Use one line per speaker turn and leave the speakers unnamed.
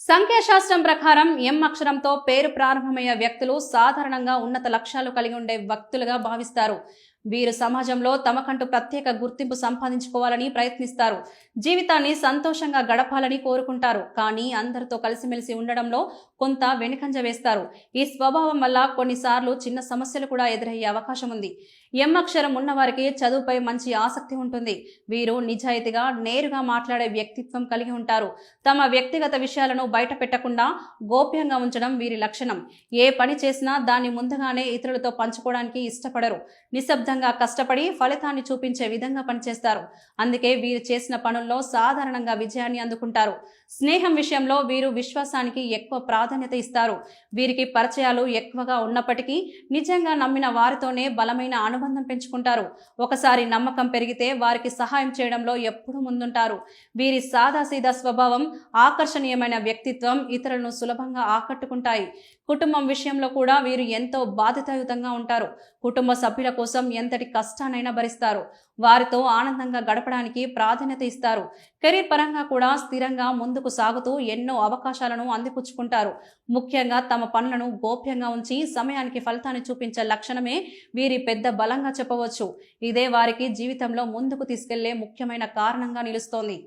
సంఖ్యాశాస్త్రం ప్రకారం ఎం అక్షరంతో పేరు ప్రారంభమయ్యే వ్యక్తులు సాధారణంగా ఉన్నత లక్ష్యాలు కలిగి ఉండే వ్యక్తులుగా భావిస్తారు. వీరు సమాజంలో తమకంటూ ప్రత్యేక గుర్తింపు సంపాదించుకోవాలని ప్రయత్నిస్తారు. జీవితాన్ని సంతోషంగా గడపాలని కోరుకుంటారు. కానీ అందరితో కలిసిమెలిసి ఉండడంలో కొంత వెనుకంజ వేస్తారు. ఈ స్వభావం వల్ల కొన్నిసార్లు చిన్న సమస్యలు కూడా ఎదురయ్యే అవకాశం ఉంది. ఎం అక్షరం ఉన్నవారికి చదువుపై మంచి ఆసక్తి ఉంటుంది. వీరు నిజాయితీగా నేరుగా మాట్లాడే వ్యక్తిత్వం కలిగి ఉంటారు. తమ వ్యక్తిగత విషయాలను బయట పెట్టకుండా గోప్యంగా ఉంచడం వీరి లక్షణం. ఏ పని చేసినా దాన్ని ముందుగానే ఇతరులతో పంచుకోవడానికి ఇష్టపడరు. నిశ్శబ్దంగా కష్టపడి ఫలితాన్ని చూపించే విధంగా పనిచేస్తారు. అందుకే వీరు చేసిన పనుల్లో సాధారణంగా విజయాన్ని అందుకుంటారు. స్నేహం విషయంలో వీరు విశ్వాసానికి ఎక్కువ ప్రాధాన్యత ఇస్తారు. వీరికి పరిచయాలు ఎక్కువగా ఉన్నప్పటికీ నిజంగా నమ్మిన వారితోనే బలమైన అనుబంధం పెంచుకుంటారు. ఒకసారి నమ్మకం పెరిగితే వారికి సహాయం చేయడంలో ఎప్పుడూ ముందుంటారు. వీరి సాదాసీదా స్వభావం, ఆకర్షణీయమైన వ్యక్తిత్వం ఇతరులను సులభంగా ఆకట్టుకుంటాయి. కుటుంబం విషయంలో కూడా వీరు ఎంతో బాధ్యతాయుతంగా ఉంటారు. కుటుంబ సభ్యుల కోసం ఎంతటి కష్టానైనా భరిస్తారు. వారితో ఆనందంగా గడపడానికి ప్రాధాన్యత ఇస్తారు. కెరీర్ పరంగా కూడా స్థిరంగా ముందుకు సాగుతూ ఎన్నో అవకాశాలను అందిపుచ్చుకుంటారు. ముఖ్యంగా తమ పనులను గోప్యంగా ఉంచి సమయానికి ఫలితాన్ని చూపించే లక్షణమే వీరి పెద్ద బలంగా చెప్పవచ్చు. ఇదే వారికి జీవితంలో ముందుకు తీసుకెళ్లే ముఖ్యమైన కారణంగా నిలుస్తోంది.